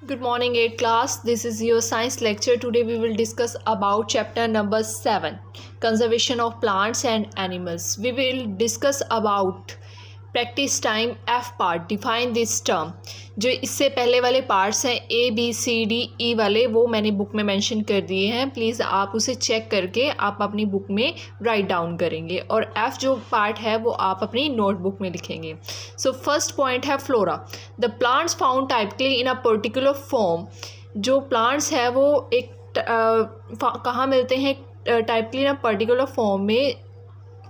Good morning, 8th class. This is your science lecture. Today we will discuss about chapter number 7, conservation of plants and animals. We will discuss about practice time F part. Define this term. जो इससे पहले वाले parts हैं ABCDE वाले, वो मैंने book में mention कर दिए हैं. प्लीज़ आप उसे चेक करके आप अपनी बुक में राइट डाउन करेंगे, और F जो पार्ट है वो आप अपनी नोटबुक में लिखेंगे. सो फर्स्ट पॉइंट है flora. The plants found typically in a particular form. जो प्लांट्स है वो एक कहाँ मिलते हैं? Typically in a particular form में.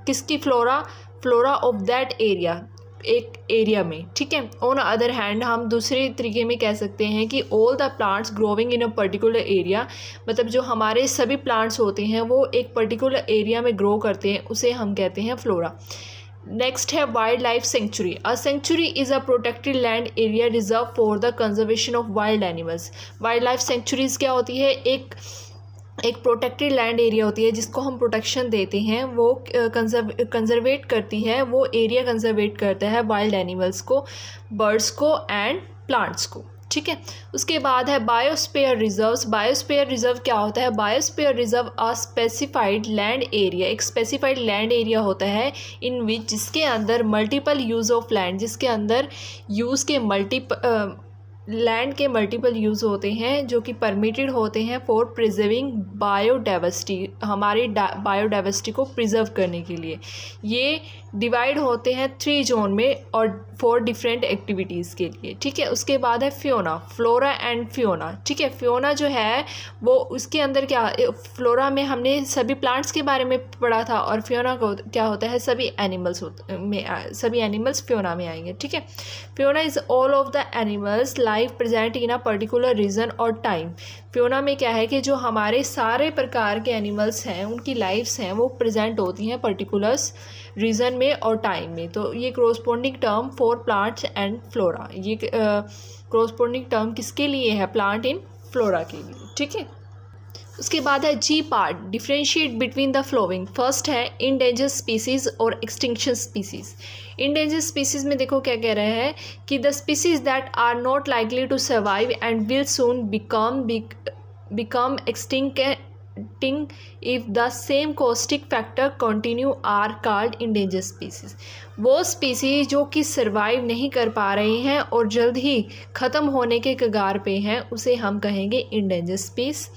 किसकी? फ्लोरा ऑफ दैट एरिया, एक एरिया में. ठीक है. ऑन अदर हैंड हम दूसरे तरीके में कह सकते हैं कि all the plants growing in a particular area, मतलब जो हमारे सभी प्लांट्स होते हैं वो एक पर्टिकुलर एरिया में ग्रो करते हैं, उसे हम कहते हैं फ्लोरा. नेक्स्ट है wild life sanctuary. A sanctuary is a protected land area reserve for the conservation of wild animals. Wild life sanctuaries क्या होती है? एक प्रोटेक्टेड लैंड एरिया होती है जिसको हम प्रोटेक्शन देते हैं, वो कंजर्वेट करती है, वो एरिया कंजर्वेट करता है वाइल्ड एनिमल्स को, बर्ड्स को एंड प्लांट्स को. ठीक है. उसके बाद है बायोस्फीयर रिजर्व्स. बायोस्फीयर रिजर्व क्या होता है? Biosphere reserve a specified land area. एक स्पेसिफाइड लैंड एरिया होता है इन विच, जिसके अंदर मल्टीपल यूज़ ऑफ लैंड, जिसके अंदर यूज़ के लैंड के मल्टीपल यूज़ होते हैं जो कि परमिटेड होते हैं फॉर प्रिजर्विंग बायोडाइवर्सिटी, हमारी बायोडाइवर्सिटी को प्रिजर्व करने के लिए. ये डिवाइड होते हैं 3 जोन में और 4 डिफरेंट एक्टिविटीज़ के लिए. ठीक है. उसके बाद है फ्योना. Flora and Fiona. ठीक है. फ्योना जो है वो उसके अंदर क्या, फ्लोरा में हमने सभी प्लांट्स के बारे में पढ़ा था, और फ्योना को क्या होता है? सभी एनिमल्स फ्योना में आएंगे. ठीक है. Fauna is all of the animals life present in a particular region और टाइम. फ्योना में क्या है कि जो हमारे सारे प्रकार के एनिमल्स हैं उनकी लाइफ्स हैं वो प्रेजेंट होती हैं पर्टिकुलर्स रीजन में और टाइम में. तो ये corresponding term for plants and flora. ये कोरोस्पोंडिंग टर्म किसके लिए है? प्लांट इन फ्लोरा के लिए. ठीक है. उसके बाद है G part. Differentiate between the following. First है इंडेंजर स्पीसीज और एक्सटिंक्शन स्पीसीज. इंडेंजर स्पीसीज में देखो क्या कह रहे हैं कि the species that are not likely to survive and will soon become extincting if the same caustic factor continue are called endangered species. वो स्पीसीज जो कि सर्वाइव नहीं कर पा रहे हैं और जल्द ही ख़त्म होने के कगार पे हैं, उसे हम कहेंगे इंडेंजर स्पीस.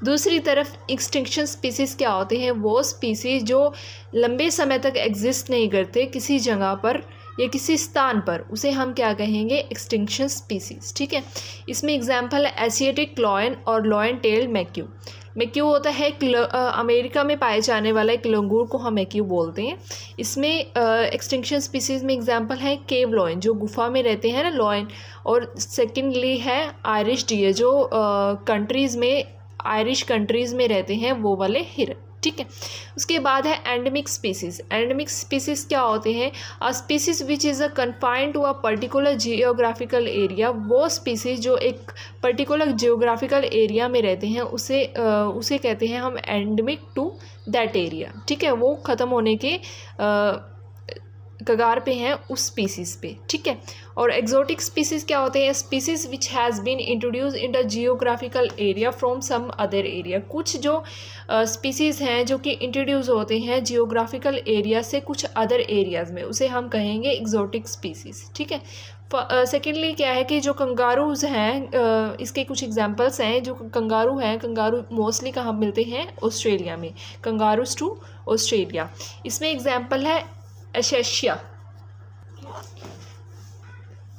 दूसरी तरफ एक्सटिंक्शन स्पीसीज़ क्या होते हैं? वो स्पीसीज़ जो लंबे समय तक एग्जिस्ट नहीं करते किसी जगह पर या किसी स्थान पर, उसे हम क्या कहेंगे? Extinction species. ठीक है. इसमें एग्जांपल है एशियाटिक लॉयन और लॉयन टेल मैक्यू. मैक्यू होता है अमेरिका में पाए जाने वाला एक लंगूर को हम मैक्यू बोलते हैं. इसमें एक्सटिंक्शन स्पीसीज़ में एग्जांपल है केव लॉयन, जो गुफा में रहते हैं ना लॉयन, और सेकेंडली है आयरिश डियर, जो आयरिश कंट्रीज़ में रहते हैं, वो वाले हिरन. ठीक है. उसके बाद है एंडेमिक स्पीसीज़. एंडेमिक स्पीसीज़ क्या होते हैं? A species which is a confined to a particular geographical area. वो स्पीसीज़ जो एक पर्टिकुलर जियोग्राफिकल एरिया में रहते हैं उसे कहते हैं हम एंडेमिक टू दैट एरिया. ठीक है. वो ख़त्म होने के कगार पे हैं उस स्पीसीज़ पे. ठीक है. और एक्जोटिक स्पीसीज़ क्या होते हैं? Species which has been introduce in the geographical area from some other area. कुछ जो स्पीसीज़ हैं जो कि इंट्रोड्यूस होते हैं जियोग्राफिकल एरिया से कुछ अदर एरियाज़ में, उसे हम कहेंगे एक्जोटिक स्पीसीज़. ठीक है. सेकेंडली क्या है कि जो कंगारूज हैं, इसके कुछ एग्जांपल्स हैं. जो कंगारू हैं, कंगारू मोस्टली कहाँ मिलते हैं? ऑस्ट्रेलिया में. Kangaroos to Australia. इसमें एग्जांपल है एशेशिया.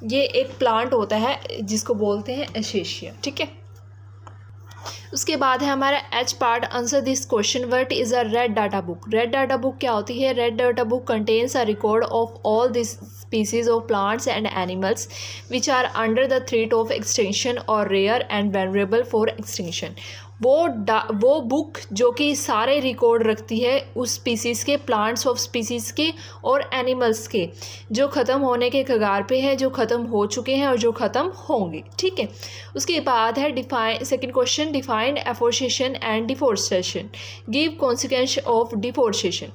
ये एक प्लांट होता है जिसको बोलते हैं एशेशिया. ठीक है. उसके बाद है हमारा H part. Answer this question. What is a red data book. Red data book क्या होती है? Red data book contains a record of all this species of plants and animals which are under the threat of extinction or rare and vulnerable for extinction. वो book जो कि सारे record रखती है उस स्पीसीज़ के, प्लांट्स ऑफ स्पीसीज़ के और एनिमल्स के, जो ख़त्म होने के कगार पे हैं, जो ख़त्म हो चुके हैं और जो ख़त्म होंगे. ठीक है. उसके बाद है second question. Define afforestation and deforestation. Give consequence of deforestation.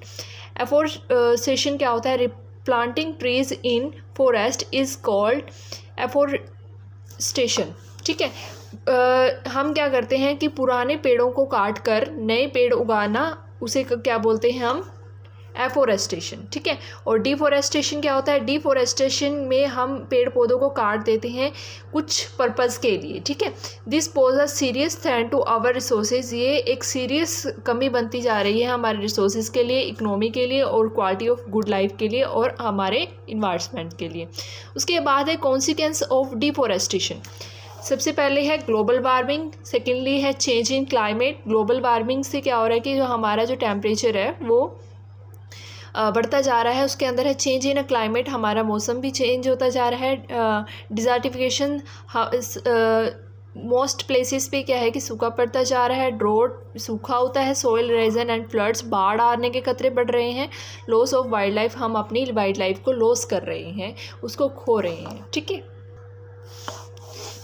Afforestation क्या होता है? planting trees in forest is called afforestation. ठीक है। हम क्या करते हैं कि पुराने पेड़ों को काट कर नए पेड़ उगाना, उसे क्या बोलते हैं हम? एफोरेस्टेशन। ठीक है। और डिफोरेस्टेशन क्या होता है? डिफोरेस्टेशन में हम पेड़ पौधों को काट देते हैं कुछ पर्पज़ के लिए। ठीक है। This pose a serious threat to our resources, ये एक सीरियस कमी बनती जा रही है हमारे रिसोर्सेज के लिए, इकोनॉमी के लिए और क्वालिटी ऑफ गुड लाइफ के लिए और हमारे इन्वायरमेंट के लिए। उसके बाद है कॉन्सिक्वेंस ऑफ डिफोरेस्टेशन। सबसे पहले है ग्लोबल वार्मिंग, सेकेंडली है change in climate. Global warming से क्या हो रहा है कि जो हमारा जो टेम्परेचर है वो बढ़ता जा रहा है। उसके अंदर है चेंज इन क्लाइमेट, हमारा मौसम भी चेंज होता जा रहा है। डिज़र्टिफिकेशन, मोस्ट प्लेसेस पे क्या है कि सूखा पड़ता जा रहा है, ड्रोट, सूखा होता है, सॉइल इरोजन एंड फ्लड्स, बाढ़ आने के खतरे बढ़ रहे हैं। लॉस ऑफ वाइल्ड लाइफ, हम अपनी वाइल्ड लाइफ को लॉस कर रहे हैं, उसको खो रहे हैं। ठीक है।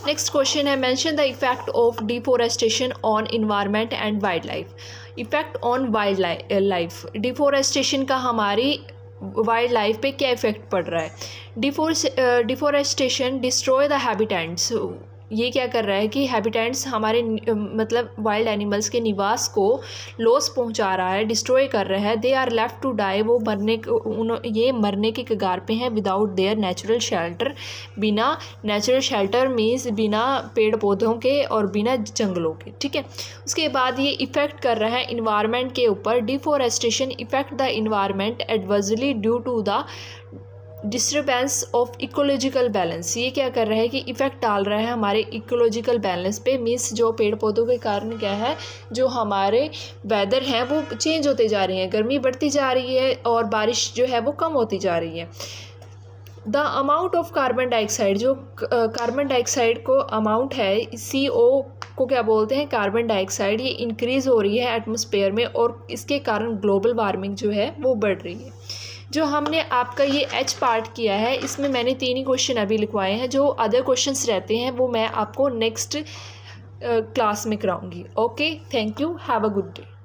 नेक्स्ट क्वेश्चन है mention the effect of deforestation on environment and wild life. Effect on wild life, deforestation का हमारी वाइल्ड लाइफ पे क्या इफेक्ट पड़ रहा है? डिफोरेस्टेशन डिस्ट्रॉय द हैबिटेट्स, ये क्या कर रहा है कि हैबिटेट्स हमारे मतलब वाइल्ड एनिमल्स के निवास को लॉस पहुंचा रहा है, डिस्ट्रॉय कर रहा है। They are left to die, वो ये मरने के कगार पे हैं। विदाउट देयर नेचुरल शेल्टर, बिना नेचुरल शेल्टर मीन्स बिना पेड़ पौधों के और बिना जंगलों के। ठीक है। उसके बाद ये इफ़ेक्ट कर रहा है इन्वायरमेंट के ऊपर। Deforestation effect the environment adversely due to the disturbance of ecological balance, ये क्या कर रहा है कि इफ़ेक्ट डाल रहा है हमारे इकोलॉजिकल बैलेंस पे। मीन्स जो पेड़ पौधों के कारण क्या है, जो हमारे वेदर हैं वो चेंज होते जा रही हैं, गर्मी बढ़ती जा रही है और बारिश जो है वो कम होती जा रही है। The amount of carbon dioxide, जो कार्बन डाइऑक्साइड को अमाउंट है, CO को क्या बोलते हैं? कार्बन डाइऑक्साइड, ये इंक्रीज़ हो रही है एटमॉस्फेयर में और इसके कारण ग्लोबल वार्मिंग जो है वो बढ़ रही है। जो हमने आपका ये H पार्ट किया है, इसमें मैंने 3 ही क्वेश्चन अभी लिखवाए हैं। जो अदर क्वेश्चंस रहते हैं वो मैं आपको नेक्स्ट क्लास में कराऊंगी। Okay, thank you, have a good day.